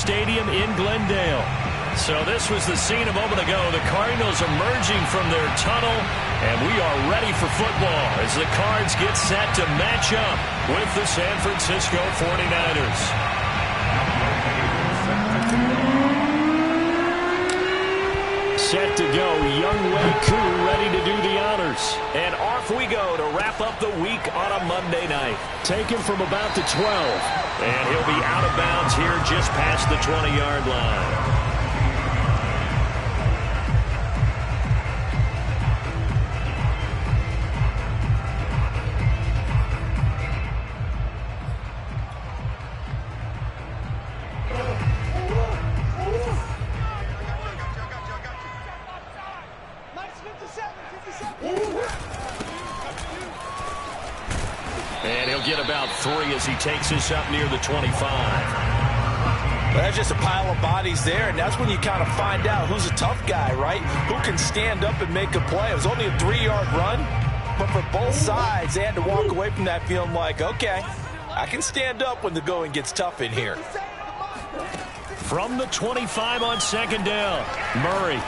Stadium in Glendale. So this was the scene a moment ago. The Cardinals emerging from their tunnel, and we are ready for football as the Cards get set to match up with the San Francisco 49ers. Set to go, Younghoe Koo ready to do the honors. And off we go to wrap up the week on a Monday night. Taken from about the 12. And he'll be out of bounds here just past the 20-yard line. And he'll get about 3 as he takes this up near the 25. Well, that's just a pile of bodies there, and that's when you kind of find out who's a tough guy, right? Who can stand up and make a play. It was only a 3-yard run, but for both sides, they had to walk away from that feeling like, okay, I can stand up when the going gets tough in here. From the 25 on second down, Murray.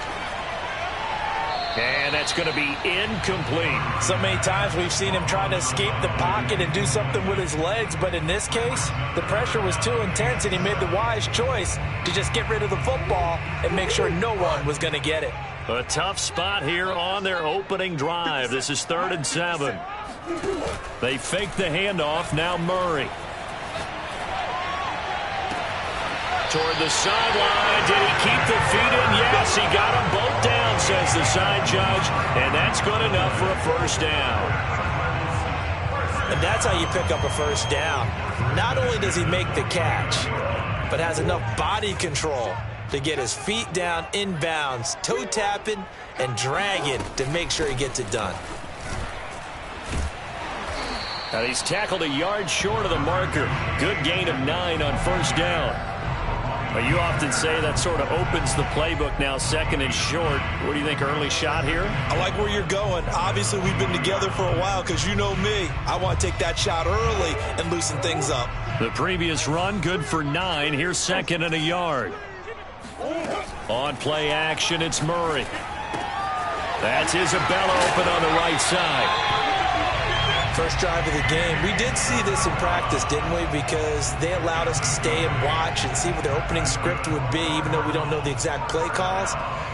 And that's going to be incomplete. So many times we've seen him try to escape the pocket and do something with his legs, but in this case, the pressure was too intense, and he made the wise choice to just get rid of the football and make sure no one was going to get it. A tough spot here on their opening drive. This is 3rd and 7. They fake the handoff. Now Murray. Toward the sideline. Did he keep the feet in? Yes, he got them both down, says the side judge. And that's good enough for a first down. And that's how you pick up a first down. Not only does he make the catch, but has enough body control to get his feet down inbounds, toe tapping and dragging to make sure he gets it done. Now he's tackled a yard short of the marker. Good gain of 9 on first down. Well, you often say that sort of opens the playbook now, 2nd and short. What do you think, early shot here? I like where you're going. Obviously, we've been together for a while because you know me. I want to take that shot early and loosen things up. The previous run, good for 9. Here's 2nd and a yard. On play action, it's Murray. That's Isabella open on the right side. First drive of the game. We did see this in practice, didn't we? Because they allowed us to stay and watch and see what their opening script would be, even though we don't know the exact play calls.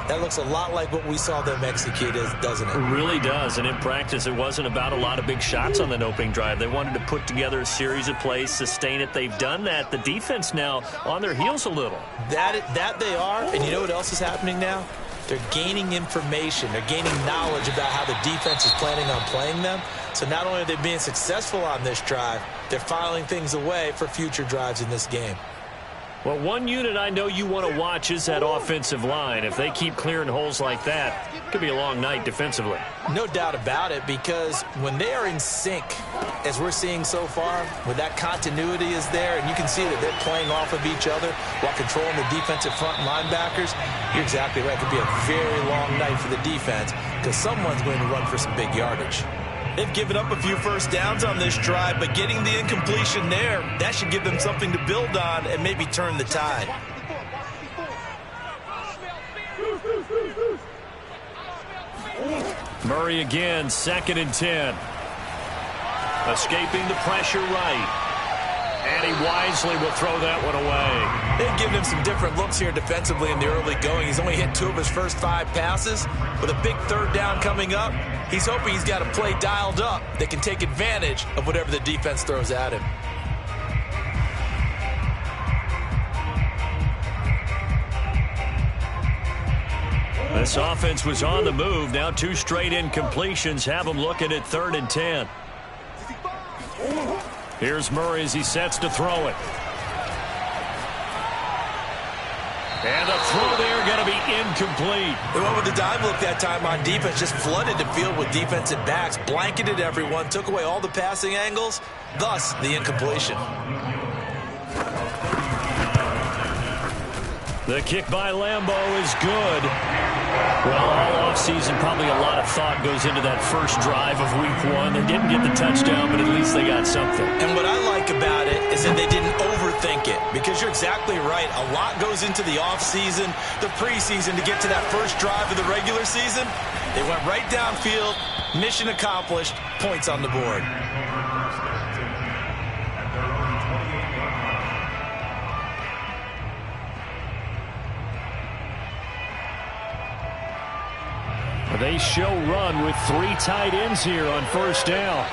That looks a lot like what we saw them execute, doesn't it? It really does. And in practice, it wasn't about a lot of big shots on that opening drive. They wanted to put together a series of plays, sustain it. They've done that. The defense now on their heels a little. That they are. And you know what else is happening now? They're gaining information. They're gaining knowledge about how the defense is planning on playing them. So not only are they being successful on this drive, they're filing things away for future drives in this game. Well, one unit I know you want to watch is that offensive line. If they keep clearing holes like that, it could be a long night defensively. No doubt about it, because when they are in sync, as we're seeing so far, when that continuity is there, and you can see that they're playing off of each other while controlling the defensive front linebackers, you're exactly right. It could be a very long night for the defense because someone's going to run for some big yardage. They've given up a few first downs on this drive, but getting the incompletion there, that should give them something to build on and maybe turn the tide. Murray again, 2nd and 10. Escaping the pressure right. And he wisely will throw that one away. They've given him some different looks here defensively in the early going. He's only hit 2 of his first 5 passes. With a big 3rd down coming up, he's hoping he's got a play dialed up that can take advantage of whatever the defense throws at him. This offense was on the move. Now 2 straight incompletions have them looking at 3rd and 10. Here's Murray as he sets to throw it. And the throw there going to be incomplete. They went with the dive look that time on defense, just flooded the field with defensive backs, blanketed everyone, took away all the passing angles, thus the incompletion. The kick by Lambo is good. Well, all offseason, probably a lot of thought goes into that first drive of week 1. They didn't get the touchdown, but at least they got something. And what I like about it is said they didn't overthink it, because you're exactly right. A lot goes into the offseason, the preseason to get to that first drive of the regular season. They went right downfield, mission accomplished, points on the board. They show run with 3 tight ends here on first down.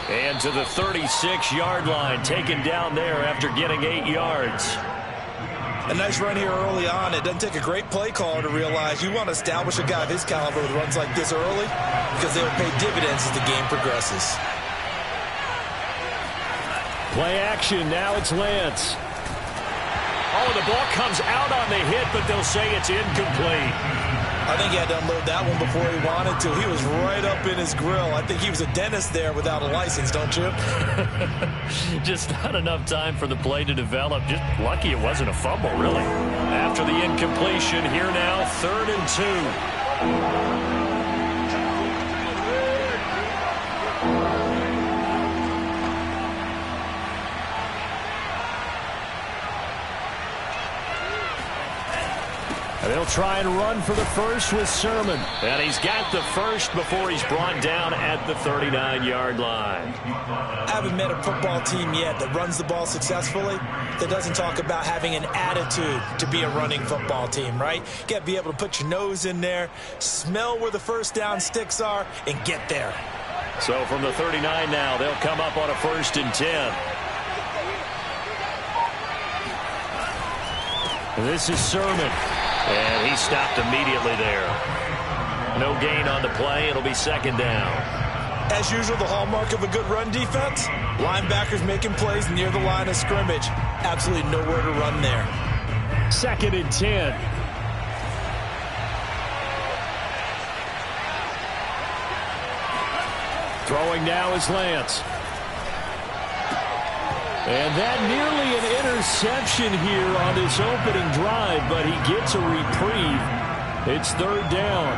And to the 36-yard line, taken down there after getting 8 yards. A nice run here early on. It doesn't take a great play caller to realize you want to establish a guy of his caliber with runs like this early, because they'll pay dividends as the game progresses. Play action, now it's Lance. Oh, the ball comes out on the hit, but they'll say it's incomplete. I think he had to unload that one before he wanted to. He was right up in his grill. I think he was a dentist there without a license, don't you? Just not enough time for the play to develop. Just lucky it wasn't a fumble, really. After the incompletion, here now, 3rd and 2. They'll try and run for the first with Sermon. And he's got the first before he's brought down at the 39-yard line. I haven't met a football team yet that runs the ball successfully that doesn't talk about having an attitude to be a running football team, right? You got to be able to put your nose in there, smell where the first down sticks are, and get there. So from the 39 now, they'll come up on a 1st and 10. This is Sermon. And he stopped immediately there. No gain on the play. It'll be 2nd down. As usual, the hallmark of a good run defense, linebackers making plays near the line of scrimmage. Absolutely nowhere to run there. 2nd and 10. Throwing now is Lance. And that nearly an interception here on this opening drive, but he gets a reprieve. It's 3rd down.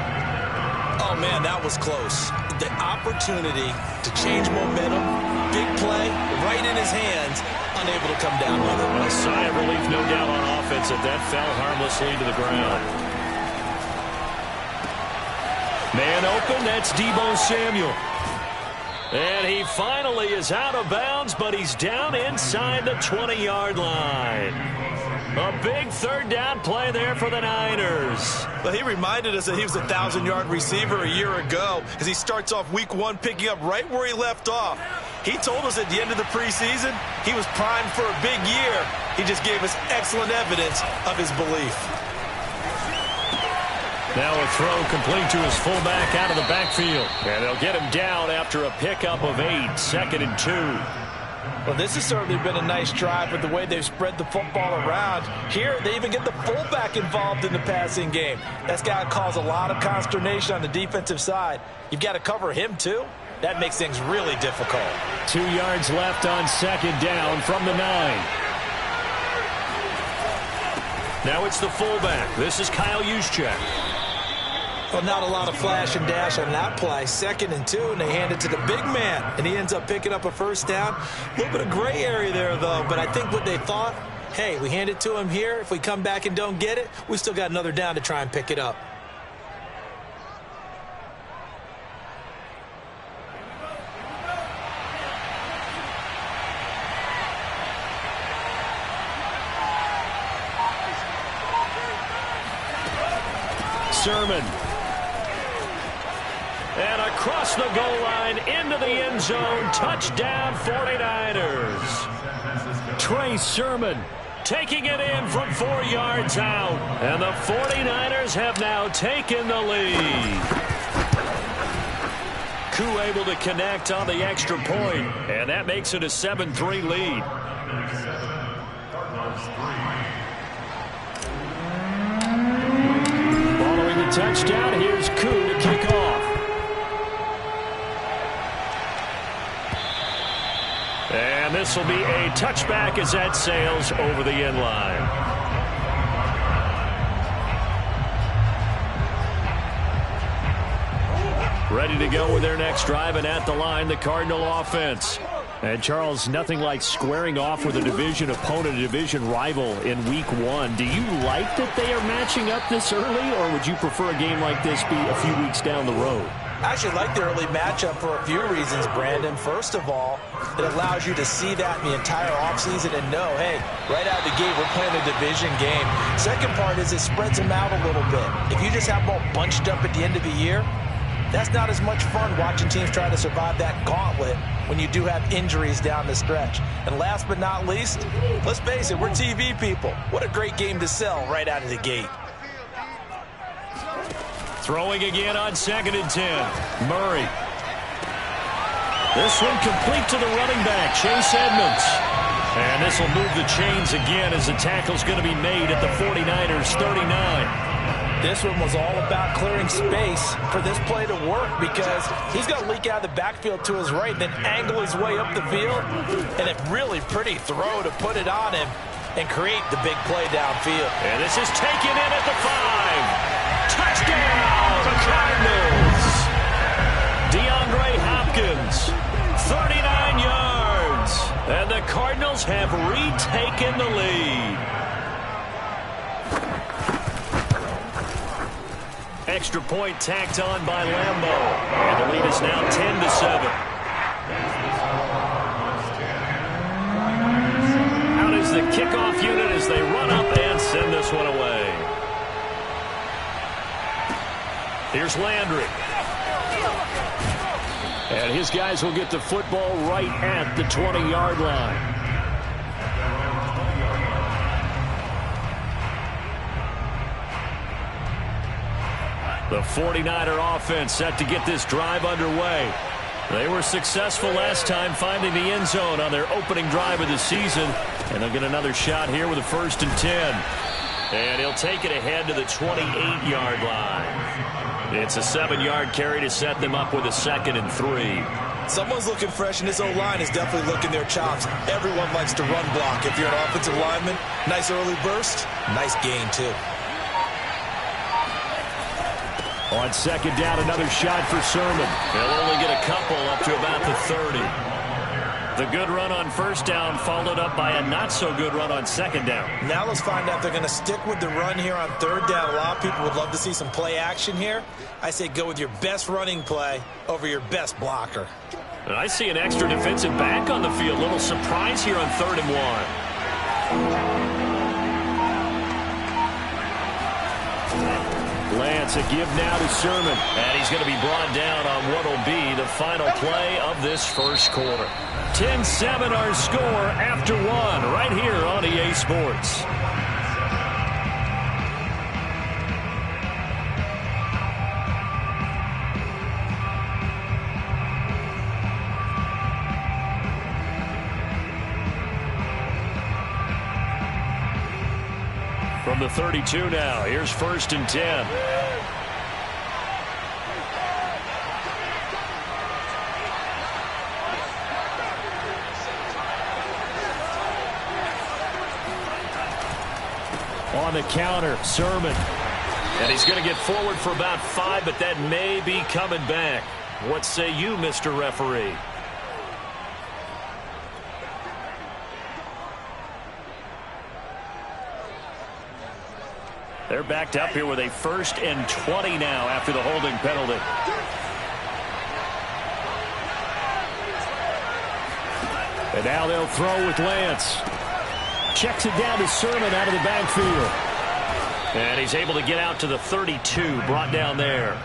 Oh, man, that was close. The opportunity to change momentum, big play, right in his hands, unable to come down with it. A sigh of relief, no doubt, on offense that fell harmlessly to the ground. Man open, that's Deebo Samuel. And he finally is out of bounds, but he's down inside the 20-yard line. A big 3rd down play there for the Niners. Well, he reminded us that he was a 1,000-yard receiver a year ago as he starts off week 1 picking up right where he left off. He told us at the end of the preseason he was primed for a big year. He just gave us excellent evidence of his belief. Now a throw complete to his fullback out of the backfield. And they'll get him down after a pickup of 8, 2nd and 2. Well, this has certainly been a nice drive with the way they've spread the football around. Here, they even get the fullback involved in the passing game. That's got to cause a lot of consternation on the defensive side. You've got to cover him, too. That makes things really difficult. 2 yards left on 2nd down from the 9. Now it's the fullback. This is Kyle Juszczyk. Well, not a lot of flash and dash on that play. 2nd and 2, and they hand it to the big man, and he ends up picking up a 1st down. A little bit of gray area there, though, but I think what they thought, hey, we hand it to him here. If we come back and don't get it, we still got another down to try and pick it up. Sermon. And across the goal line into the end zone. Touchdown 49ers. Trey Sermon taking it in from 4 yards out. And the 49ers have now taken the lead. Koo able to connect on the extra point. And that makes it a 7-3 lead. Following the touchdown, here's Koo to kick off. And this will be a touchback as that sails over the end line. Ready to go with their next drive, and at the line, the Cardinal offense. And, Charles, nothing like squaring off with a division opponent, a division rival in Week 1. Do you like that they are matching up this early, or would you prefer a game like this be a few weeks down the road? I actually like the early matchup for a few reasons, Brandon. First of all, it allows you to see that in the entire offseason and know, hey, right out of the gate, we're playing a division game. Second part is it spreads them out a little bit. If you just have them all bunched up at the end of the year, that's not as much fun watching teams try to survive that gauntlet when you do have injuries down the stretch. And last but not least, let's face it, we're TV people. What a great game to sell right out of the gate. Throwing again on 2nd and 10. Murray. This one complete to the running back, Chase Edmonds. And this will move the chains again as the tackle's going to be made at the 49ers 39. This one was all about clearing space for this play to work because he's going to leak out of the backfield to his right, then angle his way up the field, and a really pretty throw to put it on him and create the big play downfield. And this is taken in at the 5. Touchdown, the Cardinals. DeAndre Hopkins, 39 yards. And the Cardinals have retaken the lead. Extra point tacked on by Lambeau. And the lead is now 10-7. Out is the kickoff unit as they run up and send this one away. Here's Landry. And his guys will get the football right at the 20-yard line. The 49er offense set to get this drive underway. They were successful last time finding the end zone on their opening drive of the season. And they'll get another shot here with a 1st and 10. And he'll take it ahead to the 28-yard line. It's a 7-yard carry to set them up with a 2nd and 3. Someone's looking fresh, and this O-line is definitely looking their chops. Everyone likes to run block. If you're an offensive lineman, nice early burst, nice gain, too. On 2nd down, another shot for Sermon. They'll only get a couple up to about the 30. The good run on 1st down followed up by a not-so-good run on 2nd down. Now let's find out if they're going to stick with the run here on 3rd down. A lot of people would love to see some play action here. I say go with your best running play over your best blocker. And I see an extra defensive back on the field. Little surprise here on 3rd and 1. Lance, a give now to Sermon. And he's going to be brought down on what will be the final play of this first quarter. 10-7 our score after 1 right here on EA Sports. From the 32 now, here's 1st and 10. On the counter, Sermon. And he's going to get forward for about 5, but that may be coming back. What say you, Mr. Referee? They're backed up here with a 1st and 20 now after the holding penalty. And now they'll throw with Lance. Checks it down to Sermon out of the backfield. And he's able to get out to the 32, brought down there.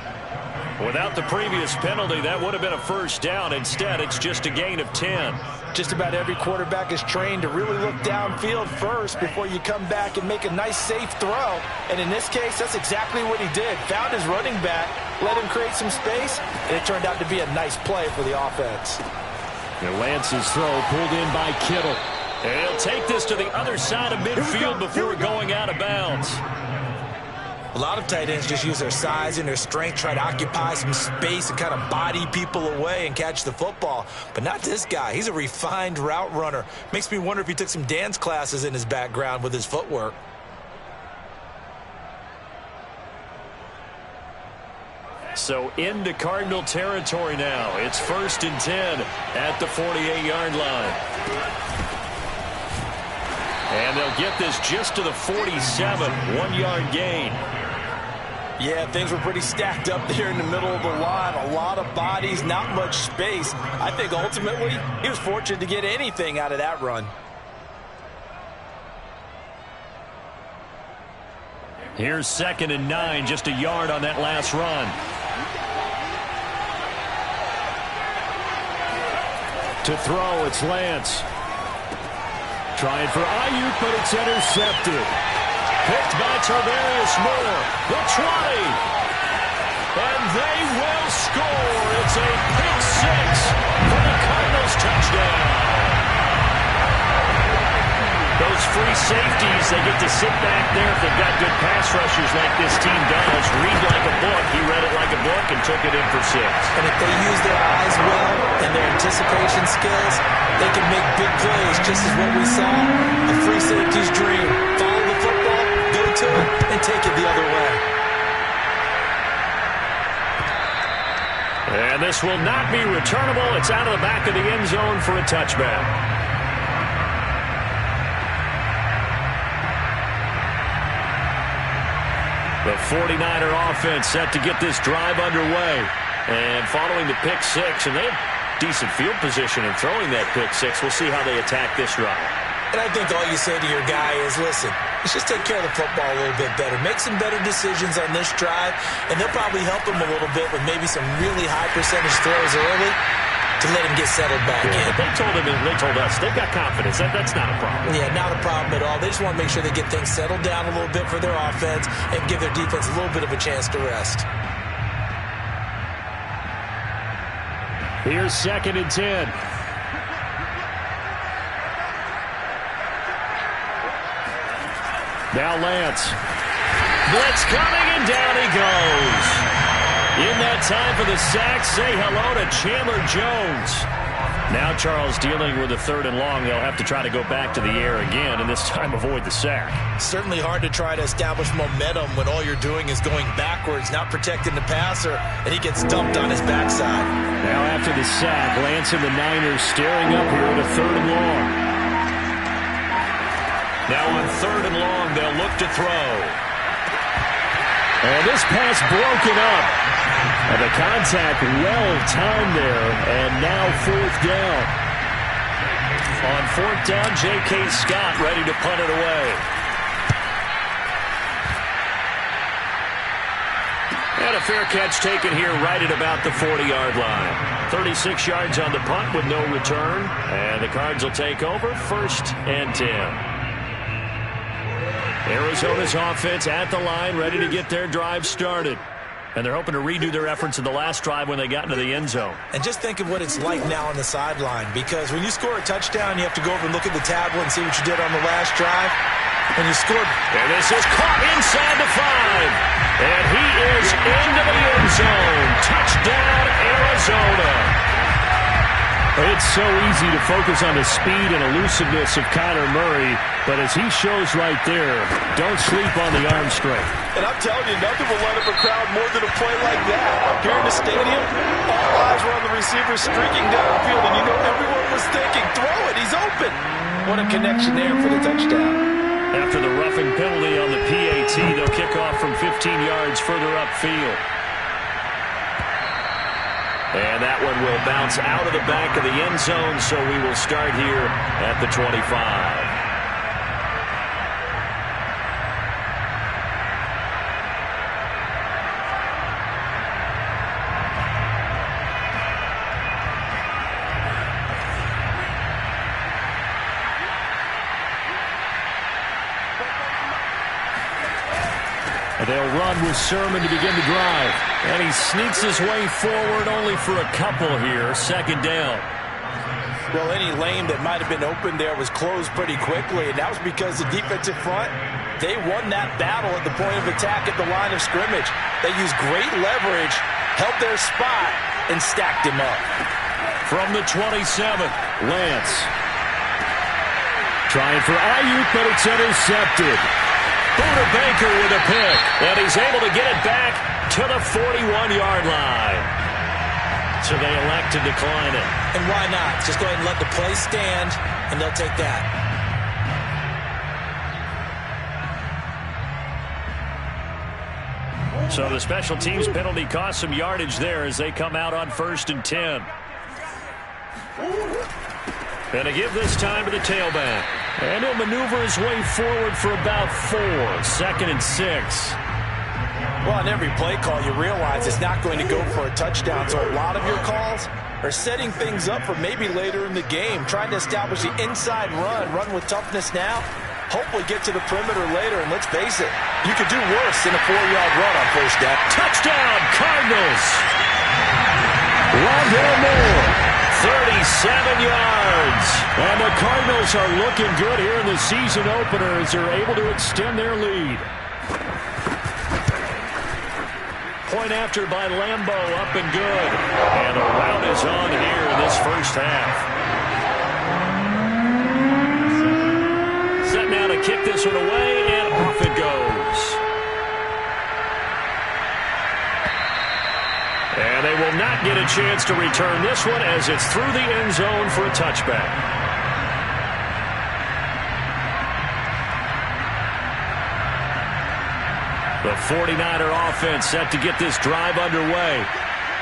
Without the previous penalty, that would have been a 1st down. Instead, it's just a gain of 10. Just about every quarterback is trained to really look downfield first before you come back and make a nice, safe throw. And in this case, that's exactly what he did. Found his running back, let him create some space, and it turned out to be a nice play for the offense. And Lance's throw pulled in by Kittle. And he'll take this to the other side of midfield before going out of bounds. A lot of tight ends just use their size and their strength, try to occupy some space and kind of body people away and catch the football. But not this guy. He's a refined route runner. Makes me wonder if he took some dance classes in his background with his footwork. So into Cardinal territory now. It's 1st and 10 at the 48-yard line. And they'll get this just to the 47, 1-yard gain. Yeah, things were pretty stacked up there in the middle of the line. A lot of bodies, not much space. I think ultimately he was fortunate to get anything out of that run. Here's 2nd and 9, just a yard on that last run. To throw, it's Lance. Trying for Ayuk, but it's intercepted. Picked by Tarvarius Moore, the 20. And they will score. It's a pick six for the Cardinals touchdown. Those free safeties, they get to sit back there if they've got good pass rushers like this team does. Read like a book. He read it like a book and took it in for 6. And if they use their eyes well and their anticipation skills, they can make big plays, just as what we saw. A free safety's dream. Follow the football, go to it, and take it the other way. And this will not be returnable. It's out of the back of the end zone for a touchback. The 49er offense set to get this drive underway. And following the pick six, and they have decent field position in throwing that pick six. We'll see how they attack this drive. And I think all you say to your guy is, listen, let's just take care of the football a little bit better. Make some better decisions on this drive, and they'll probably help him a little bit with maybe some really high percentage throws early to let him get settled back in. But they told us they've got confidence. That's not a problem. Yeah, not a problem at all. They just want to make sure they get things settled down a little bit for their offense and give their defense a little bit of a chance to rest. Here's 2nd and 10. Now Lance. Blitz coming, and down he goes. In that time for the sack, say hello to Chandler Jones. Now Charles dealing with a 3rd and long. They'll have to try to go back to the air again, and this time avoid the sack. Certainly hard to try to establish momentum when all you're doing is going backwards, not protecting the passer, and he gets dumped on his backside. Now after the sack, Lance and the Niners staring up here at a 3rd and long. Now on 3rd and long, they'll look to throw. And this pass broken up. And the contact well-timed there, and now 4th down. On 4th down, J.K. Scott ready to punt it away. And a fair catch taken here right at about the 40-yard line. 36 yards on the punt with no return, and the Cards will take over 1st and 10. Arizona's offense at the line, ready to get their drive started. And they're hoping to redo their efforts in the last drive when they got into the end zone. And just think of what it's like now on the sideline, because when you score a touchdown, you have to go over and look at the tablet and see what you did on the last drive. When you scored. And this is caught inside the 5. And he is into the end zone. Touchdown, Arizona. It's so easy to focus on the speed and elusiveness of Kyler Murray, but as he shows right there, don't sleep on the arm strength. And I'm telling you, nothing will light up a crowd more than a play like that. Here in the stadium, all eyes were on the receiver streaking downfield, and you know everyone was thinking, throw it, he's open. What a connection there for the touchdown. After the roughing penalty on the PAT, they'll kick off from 15 yards further upfield. And that one will bounce out of the back of the end zone, so we will start here at the 25. They'll run with Sermon to begin the drive. And he sneaks his way forward only for a couple here. 2nd down. Well, any lane that might have been open there was closed pretty quickly, and that was because the defensive front, they won that battle at the point of attack at the line of scrimmage. They used great leverage, held their spot, and stacked him up. From the 27, Lance. Trying for Ayuk, but it's intercepted. Buda Baker with a pick, and he's able to get it back to the 41-yard line. So they elect to decline it. And why not? Just go ahead and let the play stand, and they'll take that. So the special teams penalty cost some yardage there as they come out on 1st and 10. And to give this time to the tailback. And he'll maneuver his way forward for about 4. 2nd and 6. Well, on every play call, you realize it's not going to go for a touchdown. So a lot of your calls are setting things up for maybe later in the game, trying to establish the inside run with toughness now. Hopefully get to the perimeter later, and let's face it, you could do worse than a 4-yard run on 1st down. Touchdown, Cardinals! Rondell Moore, 37 yards. And the Cardinals are looking good here in the season opener as they're able to extend their lead. Point after by Lambeau, up and good. And a rout is on here in this first half. Set now to kick this one away, and off it goes. And they will not get a chance to return this one as it's through the end zone for a touchback. The 49er offense set to get this drive underway.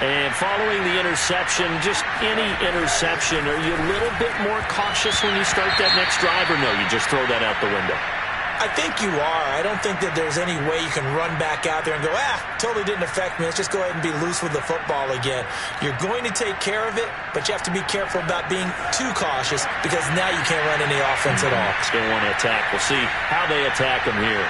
And following the interception, just any interception, are you a little bit more cautious when you start that next drive, or no, you just throw that out the window? I think you are. I don't think that there's any way you can run back out there and go, totally didn't affect me. Let's just go ahead and be loose with the football again. You're going to take care of it, but you have to be careful about being too cautious because now you can't run any offense at all. Still want to attack. We'll see how they attack them here.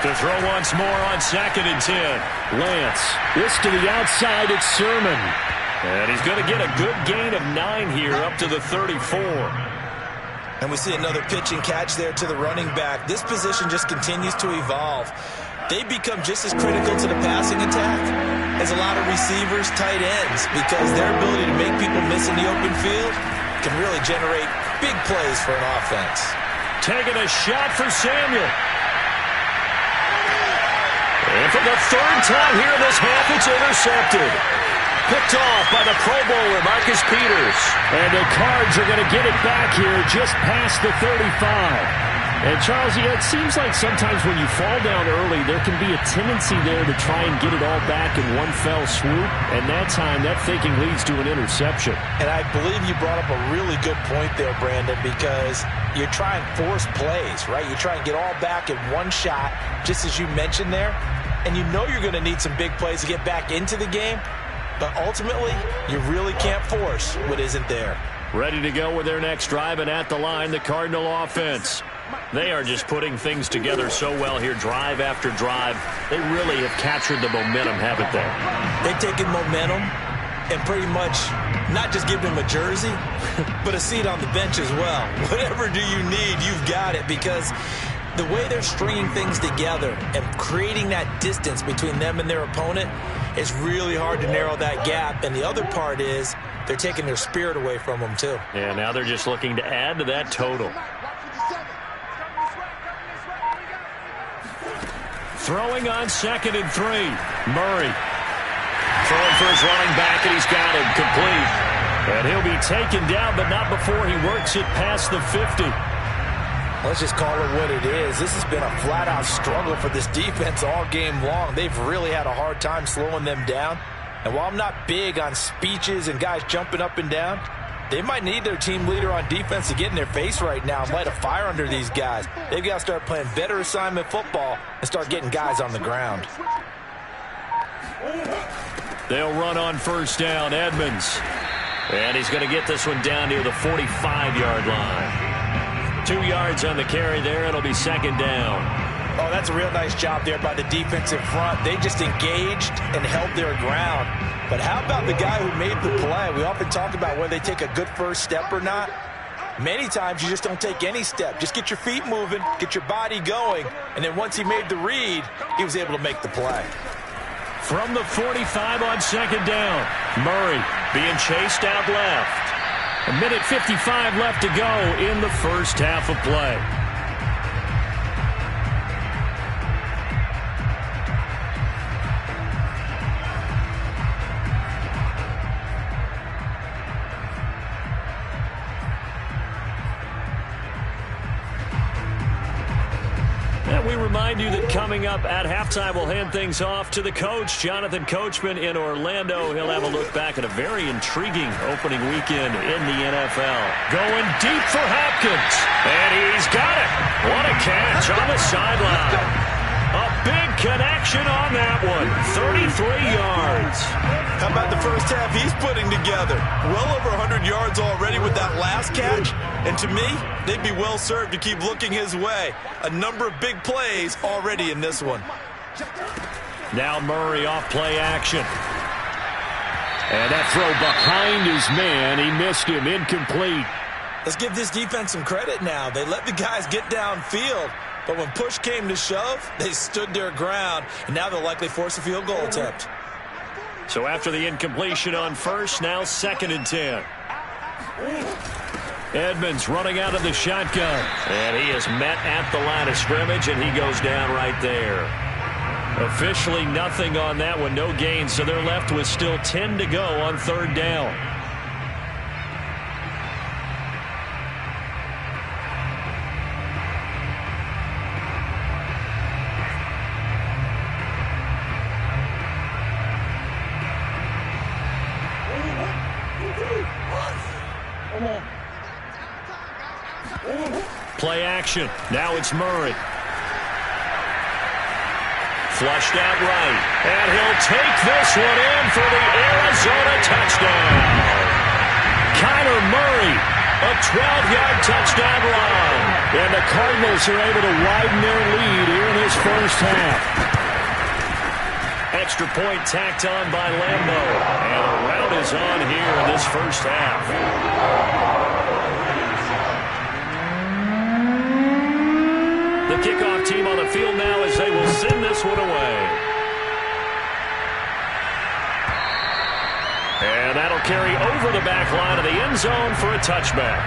To throw once more on 2nd and 10. Lance. This to the outside. It's Sermon. And he's going to get a good gain of 9 here up to the 34. And we see another pitch and catch there to the running back. This position just continues to evolve. They become just as critical to the passing attack as a lot of receivers, tight ends, because their ability to make people miss in the open field can really generate big plays for an offense. Taking a shot for Samuel. And for the 3rd time here in this half, it's intercepted. Picked off by the Pro Bowler, Marcus Peters. And the Cards are going to get it back here just past the 35. And, Charles, it seems like sometimes when you fall down early, there can be a tendency there to try and get it all back in one fell swoop. And that time, that thinking leads to an interception. And I believe you brought up a really good point there, Brandon, because you try and force plays, right? You try and get all back in one shot, just as you mentioned there. And you know you're going to need some big plays to get back into the game. But ultimately, you really can't force what isn't there. Ready to go with their next drive, and at the line, the Cardinal offense. They are just putting things together so well here, drive after drive. They really have captured the momentum, haven't they? They've taken momentum and pretty much not just given them a jersey, but a seat on the bench as well. Whatever do you need, you've got it, because the way they're stringing things together and creating that distance between them and their opponent is really hard to narrow that gap. And the other part is they're taking their spirit away from them, too. Yeah, now they're just looking to add to that total. Throwing on 2nd and 3. Murray. Throwing for his running back, and he's got him complete. And he'll be taken down, but not before he works it past the 50. Let's just call it what it is. This has been a flat-out struggle for this defense all game long. They've really had a hard time slowing them down. And while I'm not big on speeches and guys jumping up and down, they might need their team leader on defense to get in their face right now and light a fire under these guys. They've got to start playing better assignment football and start getting guys on the ground. They'll run on 1st down, Edmonds. And he's going to get this one down near the 45-yard line. 2 yards on the carry there. It'll be 2nd down. Oh, that's a real nice job there by the defensive front. They just engaged and held their ground. But how about the guy who made the play? We often talk about whether they take a good first step or not. Many times you just don't take any step. Just get your feet moving, get your body going, and then once he made the read, he was able to make the play. From the 45 on 2nd down, Murray being chased out left. 1:55 left to go in the first half of play. And we remind you that coming up at halftime, we'll hand things off to the coach, Jonathan Coachman in Orlando. He'll have a look back at a very intriguing opening weekend in the NFL. Going deep for Hopkins. And he's got it. What a catch on the sideline. A big connection on that one. 33 yards. How about the first half he's putting together? Well over 100 yards already with that last catch. And to me, they'd be well served to keep looking his way. A number of big plays already in this one. Now Murray off play action. And that throw behind his man. He missed him. Incomplete. Let's give this defense some credit now. They let the guys get downfield. But when push came to shove, they stood their ground. And now they'll likely force a field goal attempt. So after the incompletion on first, now 2nd and 10. Edmonds running out of the shotgun. And he is met at the line of scrimmage, and he goes down right there. Officially nothing on that one, no gain. So they're left with still 10 to go on 3rd down. Play action. Now it's Murray. Flushed out right. And he'll take this one in for the Arizona touchdown. Kyler Murray, a 12-yard touchdown run. And the Cardinals are able to widen their lead here in this first half. Extra point tacked on by Lambo. And the rout is on here in this first half. The kickoff team on the field now as they will send this one away. And that'll carry over the back line of the end zone for a touchback.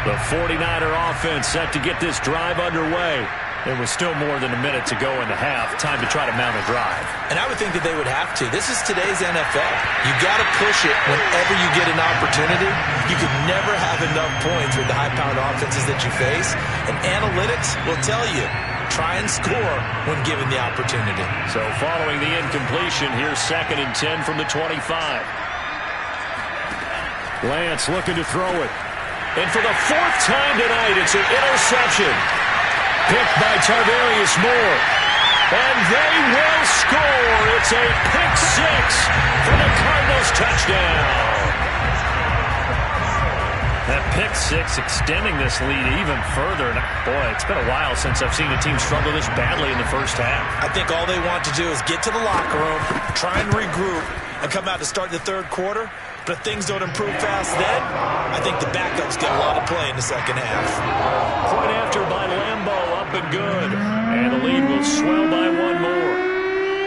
The 49er offense set to get this drive underway. There was still more than a minute to go in the half. Time to try to mount a drive. And I would think that they would have to. This is today's NFL. You got to push it whenever you get an opportunity. You can never have enough points with the high-powered offenses that you face. And analytics will tell you, try and score when given the opportunity. So following the incompletion, here's 2nd and 10 from the 25. Lance looking to throw it. And for the 4th time tonight, it's an interception. Picked by Tarvarius Moore. And they will score. It's a pick 6 for the Cardinals touchdown. That pick 6 extending this lead even further. And boy, it's been a while since I've seen a team struggle this badly in the first half. I think all they want to do is get to the locker room, try and regroup, and come out to start the 3rd quarter. But if things don't improve fast then, I think the backups get a lot of play in the 2nd half. Point after by Lambo, up and good. And the lead will swell by 1 more.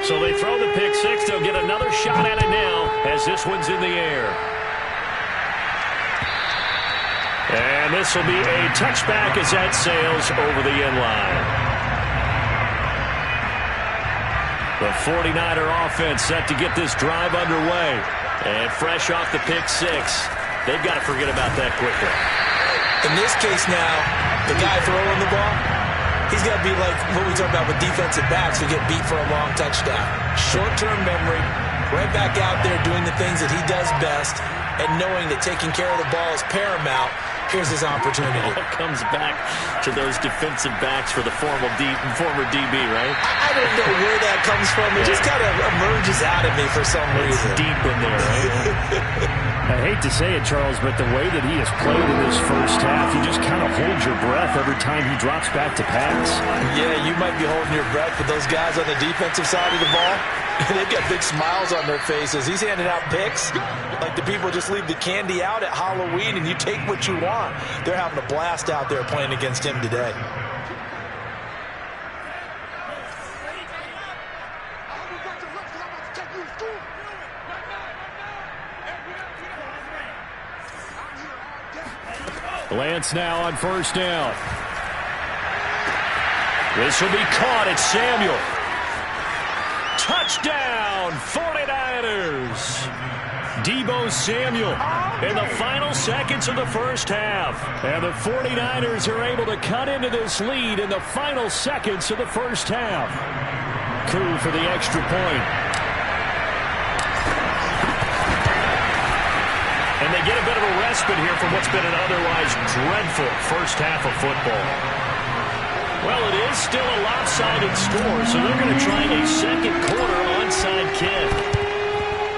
So they throw the pick 6. They'll get another shot at it now as this one's in the air. And this will be a touchback as that sails over the end line. The 49er offense set to get this drive underway. And fresh off the pick 6, they've got to forget about that quickly. In this case now, the guy throwing the ball, he's got to be like what we talk about with defensive backs who get beat for a long touchdown. Short-term memory, right back out there doing the things that he does best, and knowing that taking care of the ball is paramount. Here's his opportunity. It all comes back to those defensive backs for the former DB, right? I don't know where that comes from. It just kind of emerges out of me for some reason. It's deep in there, right? I hate to say it, Charles, but the way that he has played in this first half, you just kind of hold your breath every time he drops back to pass. Yeah, you might be holding your breath, but those guys on the defensive side of the ball, they've got big smiles on their faces. He's handing out picks like the people just leave the candy out at Halloween and you take what you want. They're having a blast out there playing against him today. Lance now on 1st down. This will be caught. It's Samuel. Touchdown, 49ers. Deebo Samuel in the final seconds of the first half. And the 49ers are able to cut into this lead in the final seconds of the first half. Koo for the extra point. And they get a bit of a respite here from what's been an otherwise dreadful first half of football. Well, it is still a lopsided score, so they're going to try a second quarter onside kick.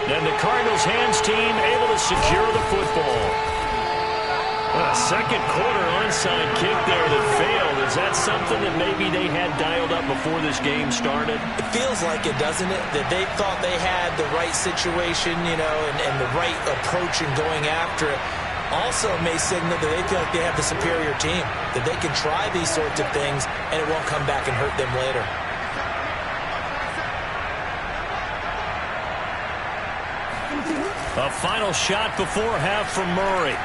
And the Cardinals hands team able to secure the football. A second quarter onside kick there that failed. Is that something that maybe they had dialed up before this game started? It feels like it, doesn't it? That they thought they had the right situation, you know, and the right approach in going after it. Also may signal that they feel like they have the superior team, that they can try these sorts of things and it won't come back and hurt them later. A final shot before half from Murray.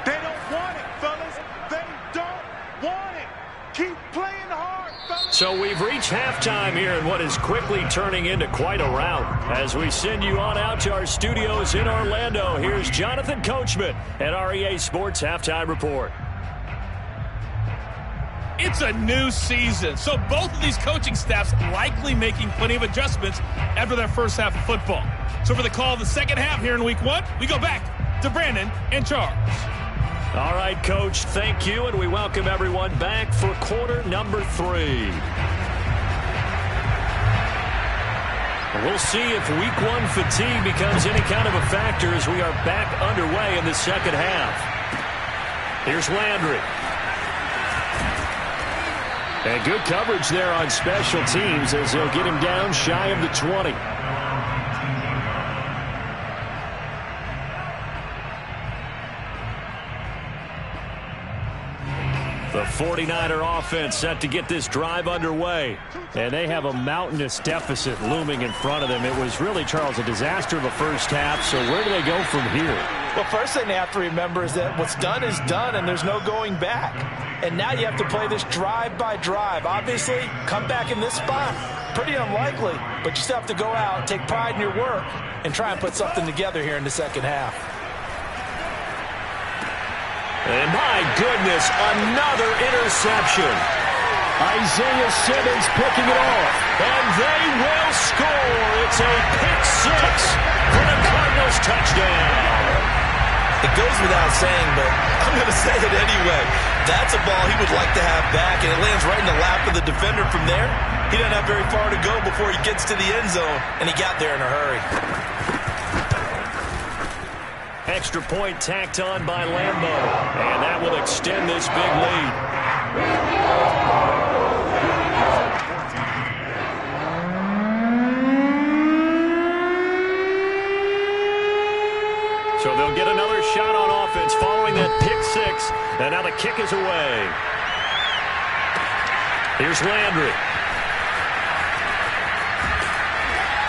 They don't want it, fellas. They don't want it. Keep playing hard, fellas. So we've reached halftime here in what is quickly turning into quite a rout. As we send you on out to our studios in Orlando, here's Jonathan Coachman at REA Sports Halftime Report. It's a new season, so both of these coaching staffs likely making plenty of adjustments after their first half of football. So for the call of the second half here in week one, we go back to Brandon and Charles. All right, Coach, thank you, and we welcome everyone back for quarter number 3. We'll see if week one fatigue becomes any kind of a factor as we are back underway in the second half. Here's Landry. And good coverage there on special teams as they'll get him down shy of the 20. The 49er offense set to get this drive underway. And they have a mountainous deficit looming in front of them. It was really, Charles, a disaster of a first half. So where do they go from here? Well, first thing they have to remember is that what's done is done and there's no going back. And now you have to play this drive by drive. Obviously, come back in this spot, pretty unlikely. But you still have to go out, take pride in your work, and try and put something together here in the second half. And my goodness, another interception. Isaiah Simmons picking it off. And they will score. It's a pick 6 for the Cardinals touchdown. It goes without saying, but I'm going to say it anyway. That's a ball he would like to have back, and it lands right in the lap of the defender from there. He doesn't have very far to go before he gets to the end zone, and he got there in a hurry. Extra point tacked on by Lambo, and that will extend this big lead. So they'll get another shot on offense following that pick 6, and now the kick is away. Here's Landry.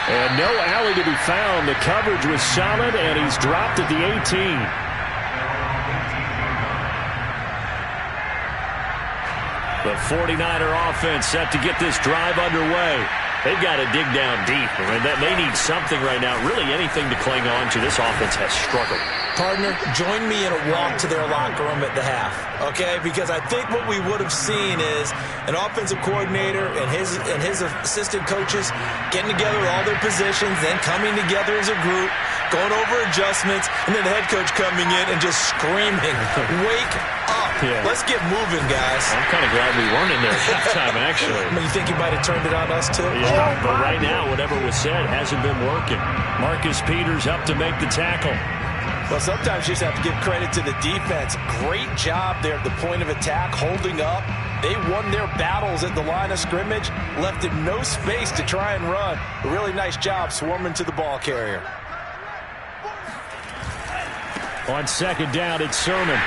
And no alley to be found. The coverage was solid, and he's dropped at the 18. The 49er offense set to get this drive underway. They've got to dig down deep, and they need something right now, really anything to cling on to. This offense has struggled. Partner, join me in a walk to their locker room at the half, okay? Because I think what we would have seen is an offensive coordinator and his assistant coaches getting together all their positions, then coming together as a group, going over adjustments, and then the head coach coming in and just screaming, wake up. Yeah. Let's get moving, guys. I'm kind of glad we weren't in there at halftime, actually. I mean, you think he might have turned it on us, too? Yeah, but right now, whatever was said hasn't been working. Marcus Peters up to make the tackle. Well, sometimes you just have to give credit to the defense. Great job there at the point of attack, holding up. They won their battles at the line of scrimmage, left him no space to try and run. A really nice job swarming to the ball carrier. On second down, it's Sermon.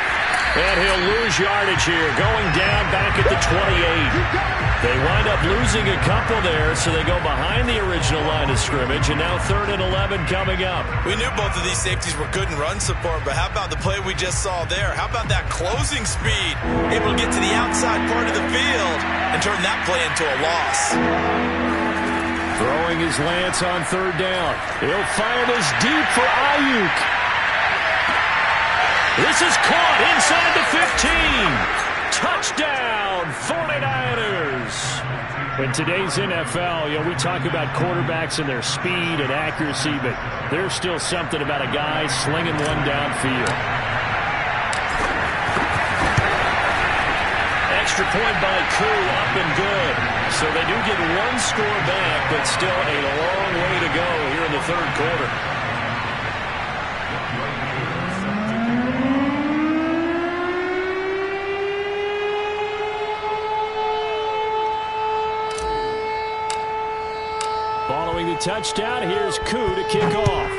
And he'll lose yardage here, going down back at the 28. They wind up losing a couple there, so they go behind the original line of scrimmage, and now 3rd and 11 coming up. We knew both of these safeties were good in run support, but how about the play we just saw there? How about that closing speed? Able to get to the outside part of the field and turn that play into a loss. Throwing his lance on third down. He'll fire this deep for Ayuk. This is caught inside the 15. Touchdown, 49ers. In today's NFL, we talk about quarterbacks and their speed and accuracy, but there's still something about a guy slinging one downfield. Extra point by Koo, up and good. So they do get one score back, but still a long way to go here in the third quarter. Following the touchdown, here's Koo to kick off.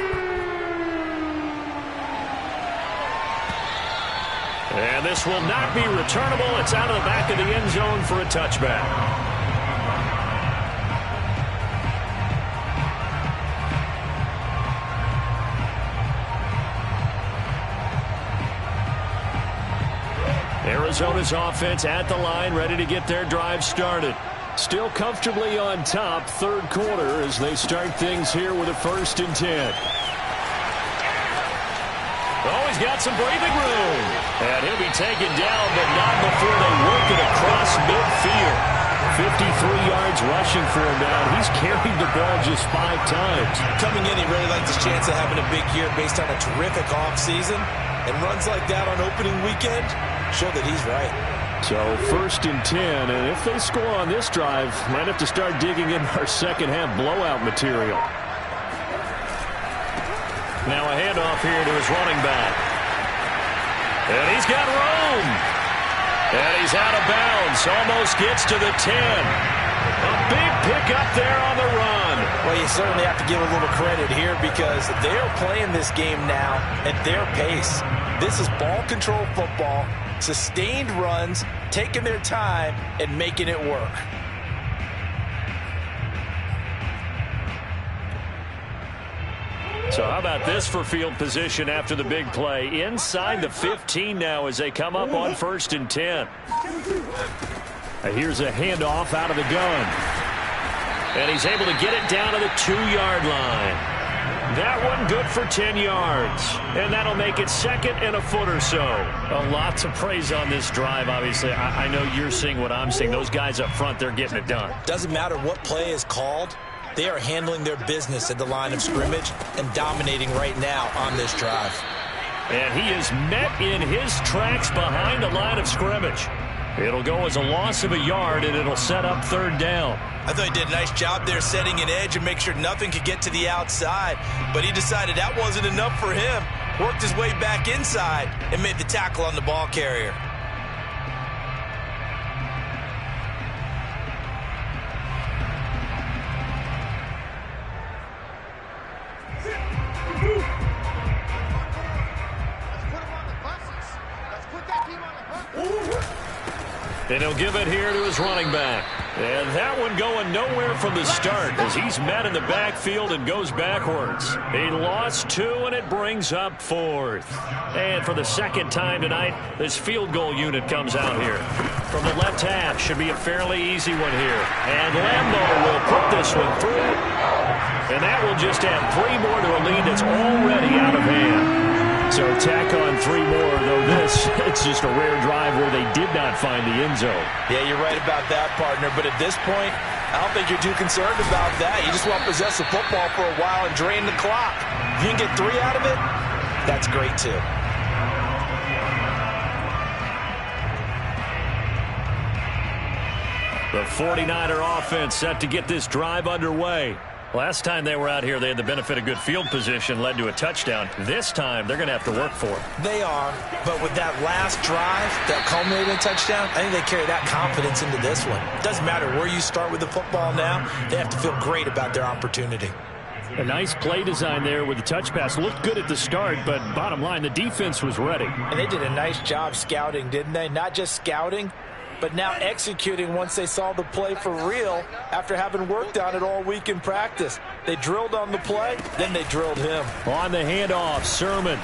And this will not be returnable. It's out of the back of the end zone for a touchback. Arizona's offense at the line, ready to get their drive started. Still comfortably on top, third quarter, as they start things here with a 1st and 10. Oh, he's got some breathing room. And he'll be taken down, but not before they work it across midfield. 53 yards rushing for him now. He's carried the ball just 5 times. Coming in, he really liked his chance of having a big year based on a terrific offseason. And runs like that on opening weekend show that he's right. So 1st and 10, and if they score on this drive, might have to start digging in our second half blowout material. Now a handoff here to his running back. And he's got room. And he's out of bounds. Almost gets to the 10. A big pickup there on the run. Well, you certainly have to give a little credit here because they're playing this game now at their pace. This is ball control football, sustained runs, taking their time, and making it work. So how about this for field position after the big play? Inside the 15 now as they come up on 1st and 10. Here's a handoff out of the gun. And he's able to get it down to the 2-yard line. That one good for 10 yards. And that'll make it 2nd and a foot or so. Lots of praise on this drive, obviously. I know you're seeing what I'm seeing. Those guys up front, they're getting it done. Doesn't matter what play is called. They are handling their business at the line of scrimmage and dominating right now on this drive. And he is met in his tracks behind the line of scrimmage. It'll go as a loss of a yard, and it'll set up 3rd down. I thought he did a nice job there setting an edge and make sure nothing could get to the outside. But he decided that wasn't enough for him. Worked his way back inside and made the tackle on the ball carrier. And he'll give it here to his running back. And that one going nowhere from the start as he's met in the backfield and goes backwards. He lost 2, and it brings up 4th. And for the 2nd time tonight, this field goal unit comes out here. From the left half, should be a fairly easy one here. And Lambo will put this one through. And that will just add 3 more to a lead that's already out of hand. So tack on 3 more, though it's just a rare drive where they did not find the end zone. Yeah, you're right about that, partner. But at this point, I don't think you're too concerned about that. You just want to possess the football for a while and drain the clock. If you can get 3 out of it, that's great, too. The 49er offense set to get this drive underway. Last time they were out here, they had the benefit of good field position, led to a touchdown. This time, they're going to have to work for it. They are, but with that last drive that culminated in a touchdown, I think they carry that confidence into this one. It doesn't matter where you start with the football now. They have to feel great about their opportunity. A nice play design there with the touch pass. Looked good at the start, but bottom line, the defense was ready. And they did a nice job scouting, didn't they? Not just scouting, but now executing once they saw the play for real after having worked on it all week in practice. They drilled on the play, then they drilled him. On the handoff, Sermon.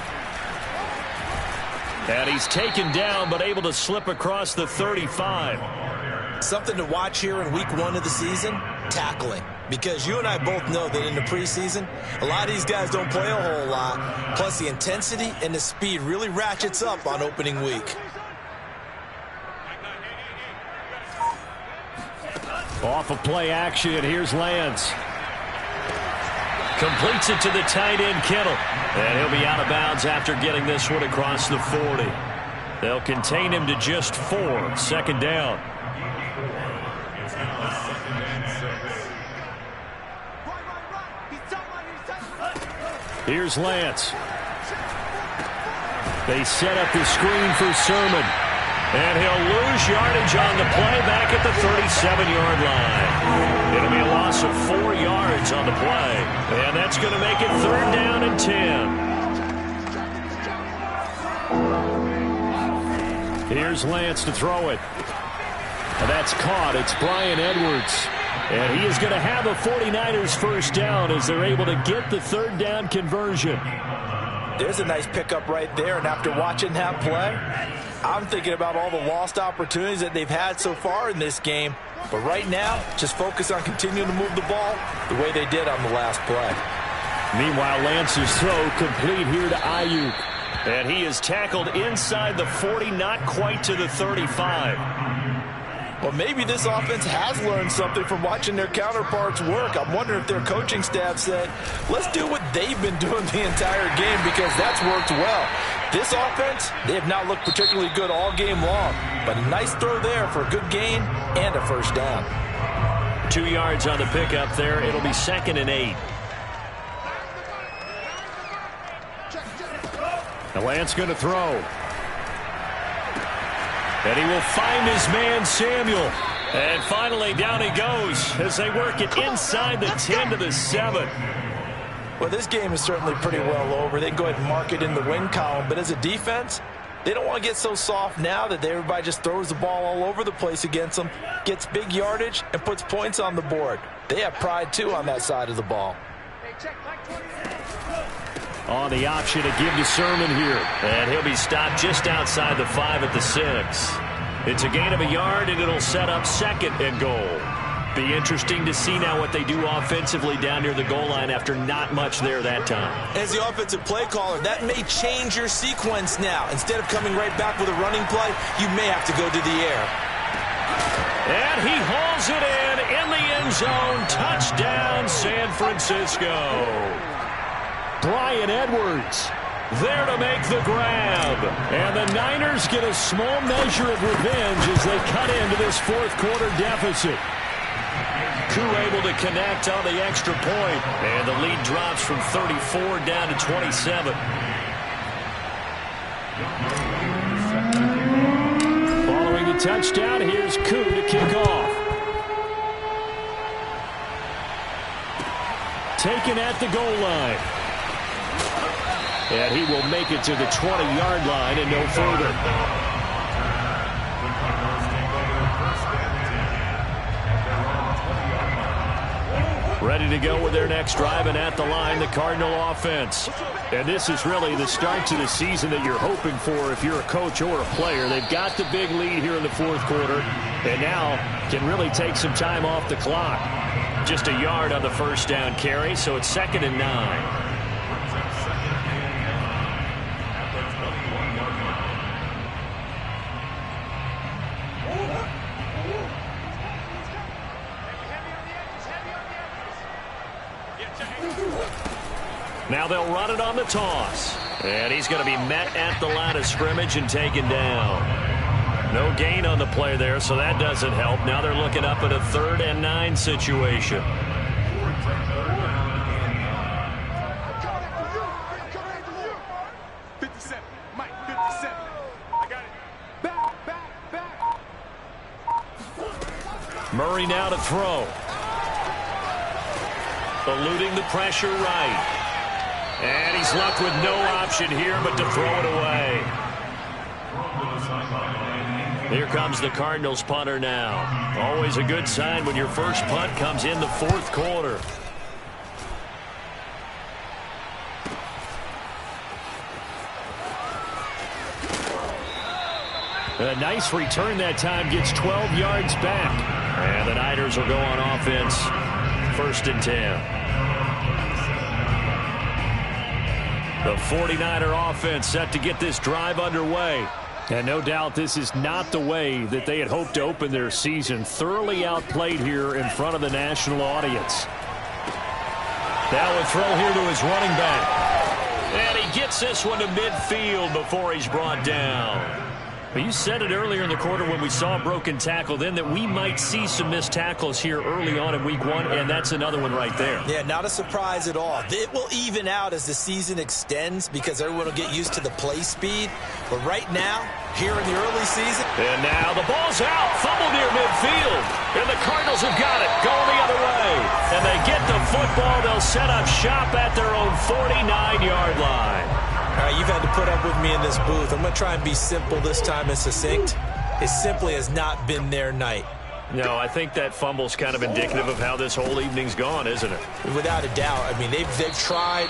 And he's taken down, but able to slip across the 35. Something to watch here in week 1 of the season. tackling. Because you and I both know that in the preseason, a lot of these guys don't play a whole lot. Plus, the intensity and the speed really ratchets up on opening week. Off of play action, here's Lance. Completes it to the tight end, Kittle. And he'll be out of bounds after getting this one across the 40. They'll contain him to just 4. Second down. Here's Lance. They set up the screen for Sermon. And he'll lose yardage on the play back at the 37-yard line. It'll be a loss of 4 yards on the play. And that's going to make it 3rd down and 10. Here's Lance to throw it. And that's caught. It's Bryan Edwards. And he is going to have a 49ers first down as they're able to get the 3rd down conversion. There's a nice pickup right there. And after watching that play, I'm thinking about all the lost opportunities that they've had so far in this game. But right now, just focus on continuing to move the ball the way they did on the last play. Meanwhile, Lance's throw complete here to Ayuk. And he is tackled inside the 40, not quite to the 35. Well, maybe this offense has learned something from watching their counterparts work. I'm wondering if their coaching staff said, let's do what they've been doing the entire game because that's worked well. This offense, they have not looked particularly good all game long, but a nice throw there for a good gain and a first down. 2 yards on the pickup there. It'll be 2nd and 8. The Lance going to throw. And he will find his man, Samuel. And finally, down he goes as they work it inside the 10 to the 7. Well, this game is certainly pretty well over. They can go ahead and mark it in the win column. But as a defense, they don't want to get so soft now that everybody just throws the ball all over the place against them, gets big yardage, and puts points on the board. They have pride, too, on that side of the ball. On the option to give to Sermon here. And he'll be stopped just outside the 5 at the 6. It's a gain of a yard, and it'll set up 2nd and goal. Be interesting to see now what they do offensively down near the goal line after not much there that time. As the offensive play caller, that may change your sequence now. Instead of coming right back with a running play, you may have to go to the air. And he hauls it in the end zone. Touchdown, San Francisco. Bryan Edwards there to make the grab. And the Niners get a small measure of revenge as they cut into this 4th quarter deficit. Koo able to connect on the extra point. And the lead drops from 34 down to 27. Following the touchdown, here's Koo to kick off. Taken at the goal line. And he will make it to the 20-yard line and no further. Ready to go with their next drive, and at the line, the Cardinal offense. And this is really the start to the season that you're hoping for if you're a coach or a player. They've got the big lead here in the 4th quarter, and now can really take some time off the clock. Just a yard on the first down carry, so it's 2nd and 9. Now they'll run it on the toss. And he's going to be met at the line of scrimmage and taken down. No gain on the play there, so that doesn't help. Now they're looking up at a 3rd and 9 situation. Murray now to throw. Eluding the pressure right. And he's left with no option here but to throw it away. Here comes the Cardinals punter now. Always a good sign when your first punt comes in the 4th quarter. A nice return that time, gets 12 yards back. And the Niners will go on offense. 1st and 10. The 49er offense set to get this drive underway. And no doubt this is not the way that they had hoped to open their season. Thoroughly outplayed here in front of the national audience. Now a throw here to his running back. And he gets this one to midfield before he's brought down. You said it earlier in the quarter when we saw a broken tackle then that we might see some missed tackles here early on in week 1, and that's another one right there. Yeah, not a surprise at all. It will even out as the season extends because everyone will get used to the play speed. But right now, here in the early season. And now the ball's out. Fumble near midfield. And the Cardinals have got it. Going the other way. And they get the football. They'll set up shop at their own 49-yard line. All right, you've had to put up with me in this booth. I'm going to try and be simple this time and succinct. It simply has not been their night. No, I think that fumble's kind of indicative of how this whole evening's gone, isn't it? Without a doubt. I mean, they've tried,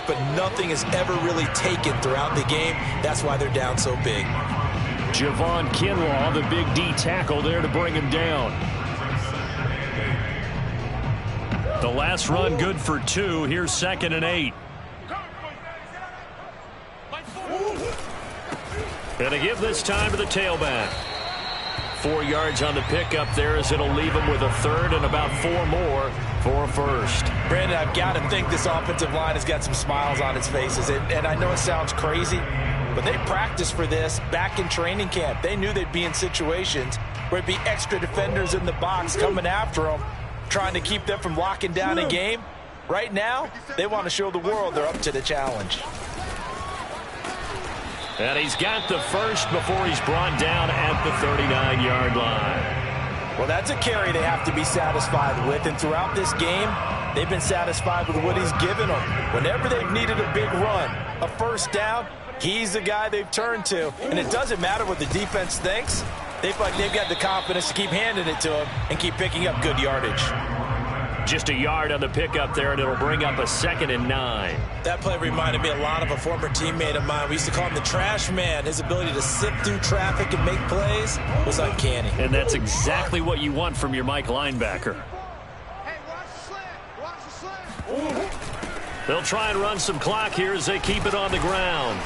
but nothing has ever really taken throughout the game. That's why they're down so big. Javon Kinlaw, the big D tackle there to bring him down. The last run good for 2. Here's 2nd and 8. Gonna give this time to the tailback. 4 yards on the pickup there as it'll leave him with a 3rd and about 4 more for a 1st. Brandon, I've got to think this offensive line has got some smiles on its faces. And I know it sounds crazy, but they practiced for this back in training camp. They knew they'd be in situations where it'd be extra defenders in the box coming after them, trying to keep them from locking down a game. Right now, they want to show the world they're up to the challenge. And he's got the 1st before he's brought down at the 39-yard line. Well, that's a carry they have to be satisfied with. And throughout this game, they've been satisfied with what he's given them. Whenever they've needed a big run, a 1st down, he's the guy they've turned to. And it doesn't matter what the defense thinks. They feel like they've got the confidence to keep handing it to him and keep picking up good yardage. Just a yard on the pickup there, and it'll bring up a 2nd and 9. That play reminded me a lot of a former teammate of mine. We used to call him the trash man. His ability to sift through traffic and make plays was uncanny. And that's exactly what you want from your Mike linebacker. Hey, watch the slant. Watch the slant. They'll try and run some clock here as they keep it on the ground.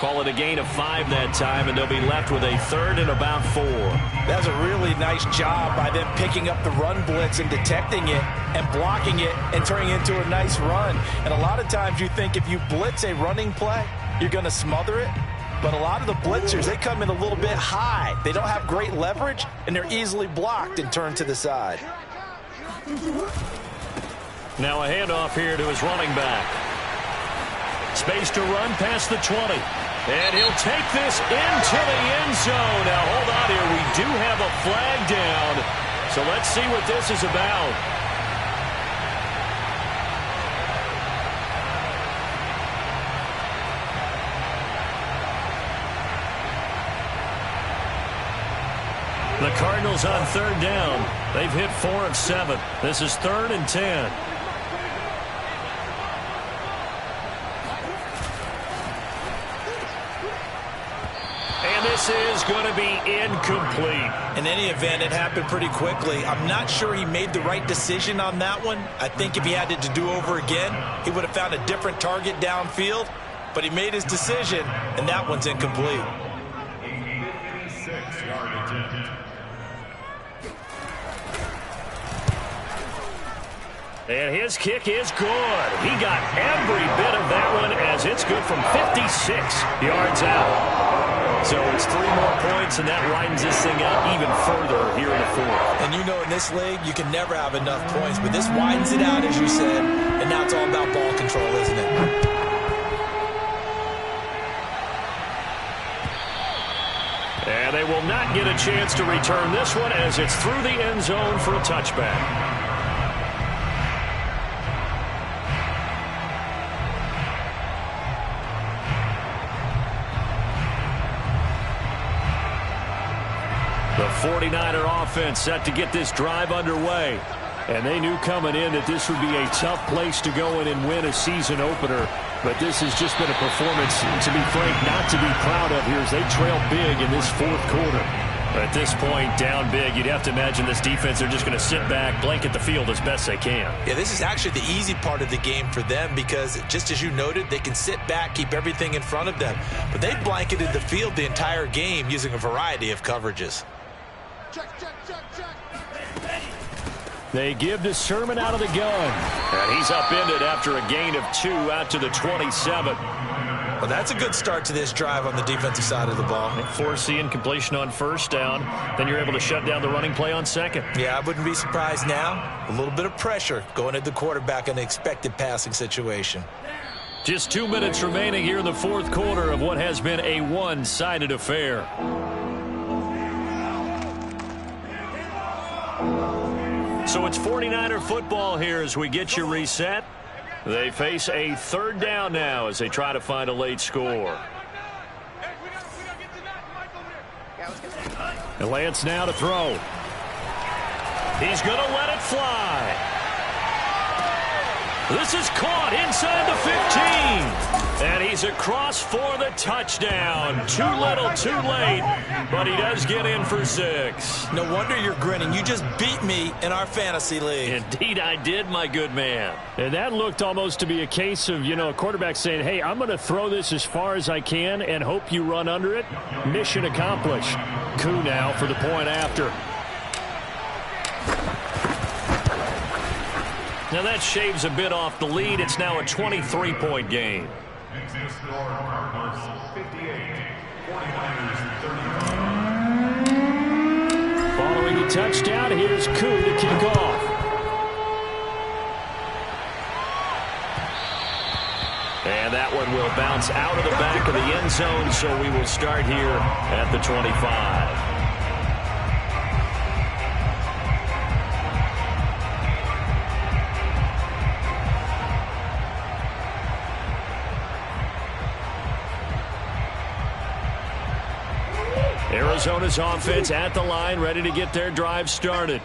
Call it a gain of 5 that time, and they'll be left with a 3rd and about 4. That was a really nice job by them picking up the run blitz and detecting it and blocking it and turning it into a nice run. And a lot of times you think if you blitz a running play, you're going to smother it. But a lot of the blitzers, they come in a little bit high. They don't have great leverage, and they're easily blocked and turned to the side. Now a handoff here to his running back. Space to run past the 20. And he'll take this into the end zone. Now, hold on here. We do have a flag down. So let's see what this is about. The Cardinals on 3rd down. They've hit 4 of 7. This is 3rd and 10. This is going to be incomplete. In any event, it happened pretty quickly. I'm not sure he made the right decision on that one. I think if he had it to do over again, he would have found a different target downfield. But he made his decision, and that one's incomplete. And his kick is good. He got every bit of that one as it's good from 56 yards out. So it's 3 more points, and that widens this thing out even further here in the 4th. And you know in this league, you can never have enough points, but this widens it out, as you said, and now it's all about ball control, isn't it? And they will not get a chance to return this one as it's through the end zone for a touchback. The 49er offense set to get this drive underway. And they knew coming in that this would be a tough place to go in and win a season opener. But this has just been a performance, to be frank, not to be proud of here as they trail big in this 4th quarter. At this point, down big, you'd have to imagine this defense, they're just going to sit back, blanket the field as best they can. Yeah, this is actually the easy part of the game for them because, just as you noted, they can sit back, keep everything in front of them. But they blanketed the field the entire game using a variety of coverages. They give to Sherman out of the gun. And he's upended after a gain of 2 out to the 27. Well, that's a good start to this drive on the defensive side of the ball. Force the incompletion on first down. Then you're able to shut down the running play on second. Yeah, I wouldn't be surprised now. A little bit of pressure going at the quarterback in an expected passing situation. Just 2 minutes remaining here in the fourth quarter of what has been a one-sided affair. So it's 49er football here as we get you reset. They face a third down now as they try to find a late score. And Lance now to throw. He's going to let it fly. This is caught inside the 15. And he's across for the touchdown. Too little, too late. But he does get in for 6. No wonder you're grinning. You just beat me in our fantasy league. Indeed, I did, my good man. And that looked almost to be a case of, a quarterback saying, hey, I'm going to throw this as far as I can and hope you run under it. Mission accomplished. Koo now for the point after. Now that shaves a bit off the lead. It's now a 23-point game. Following the touchdown, here's Koo to kick off. And that one will bounce out of the back of the end zone, so we will start here at the 25. Arizona's offense at the line, ready to get their drive started.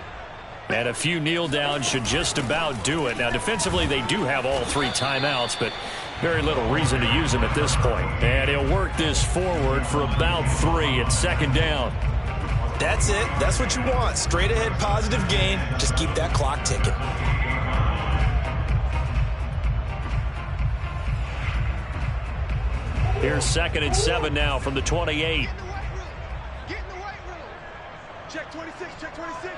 And a few kneel downs should just about do it. Now, defensively, they do have all 3 timeouts, but very little reason to use them at this point. And he'll work this forward for about 3 at second down. That's it. That's what you want. Straight ahead positive gain. Just keep that clock ticking. Here's 2nd and 7 now from the 28. Check 26, check 26.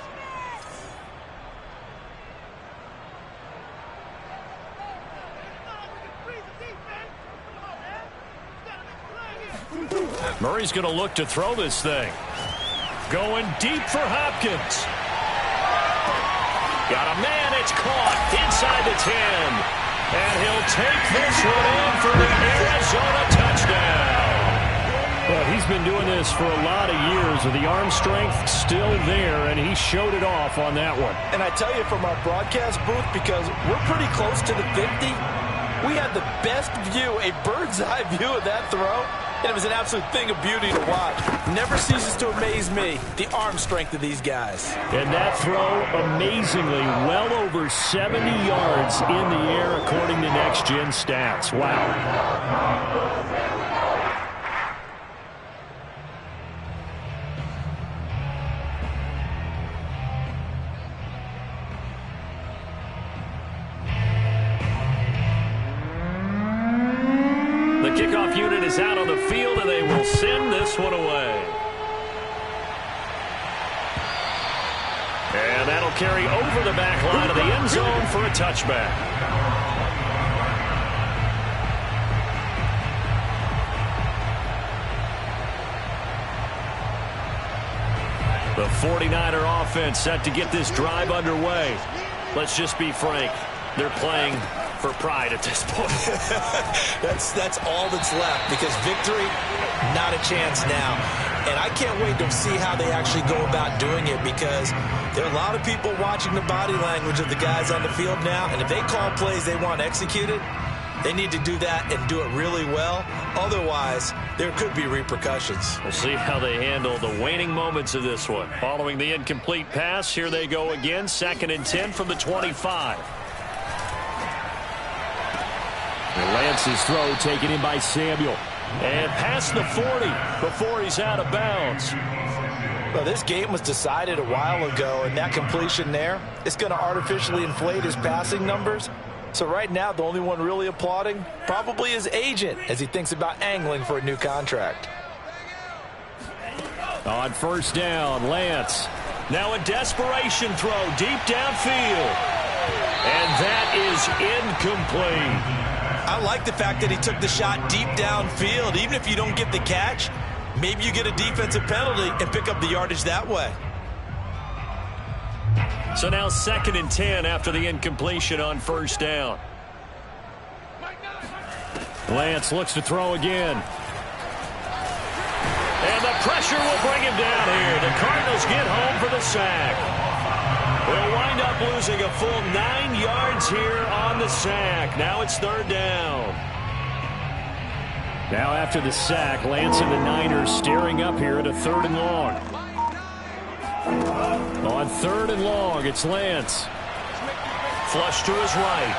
Murray's going to look to throw this thing. Going deep for Hopkins. Got a man, it's caught inside the 10. And he'll take this one in for the Arizona touchdown. Well, he's been doing this for a lot of years with the arm strength still there, and he showed it off on that one. And I tell you from our broadcast booth, because we're pretty close to the 50, we had the best view, a bird's eye view of that throw, and it was an absolute thing of beauty to watch. Never ceases to amaze me, the arm strength of these guys. And that throw, amazingly, well over 70 yards in the air according to Next Gen Stats. Wow. Kickoff unit is out on the field, and they will send this one away. And that'll carry over the back line of the end zone for a touchback. The 49er offense set to get this drive underway. Let's just be frank. They're playing for pride at this point. that's all that's left, because victory, not a chance now. And I can't wait to see how they actually go about doing it, because there are a lot of people watching the body language of the guys on the field now, and if they call plays they want executed, they need to do that and do it really well. Otherwise, there could be repercussions. We'll see how they handle the waning moments of this one. Following the incomplete pass, here they go again, 2nd and 10 from the 25. And Lance's throw taken in by Samuel. And past the 40 before he's out of bounds. Well, this game was decided a while ago, and that completion there, it's going to artificially inflate his passing numbers. So right now, the only one really applauding probably his agent as he thinks about angling for a new contract. On first down, Lance. Now a desperation throw deep downfield. And that is incomplete. I like the fact that he took the shot deep downfield. Even if you don't get the catch, maybe you get a defensive penalty and pick up the yardage that way. So now 2nd and 10 after the incompletion on first down. Lance looks to throw again. And the pressure will bring him down here. The Cardinals get home for the sack. They'll wind up losing a full 9 yards here on the sack. Now it's 3rd down. Now after the sack, Lance and the Niners staring up here at a 3rd and long. On 3rd and long, it's Lance. Flush to his right.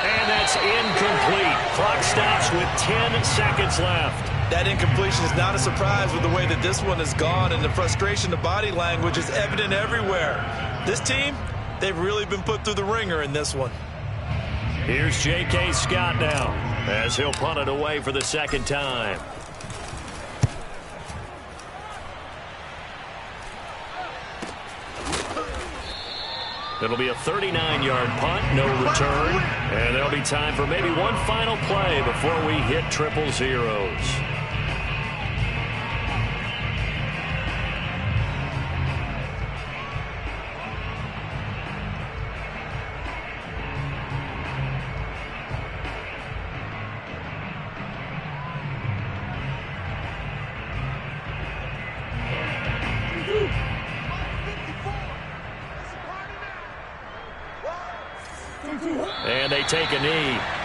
And that's incomplete. Clock stops with 10 seconds left. That incompletion is not a surprise with the way that this one has gone, and the frustration, the body language is evident everywhere. This team, they've really been put through the ringer in this one. Here's J.K. Scott now as he'll punt it away for the 2nd time. It'll be a 39-yard punt, no return. And there'll be time for maybe one final play before we hit 000. And they take a knee.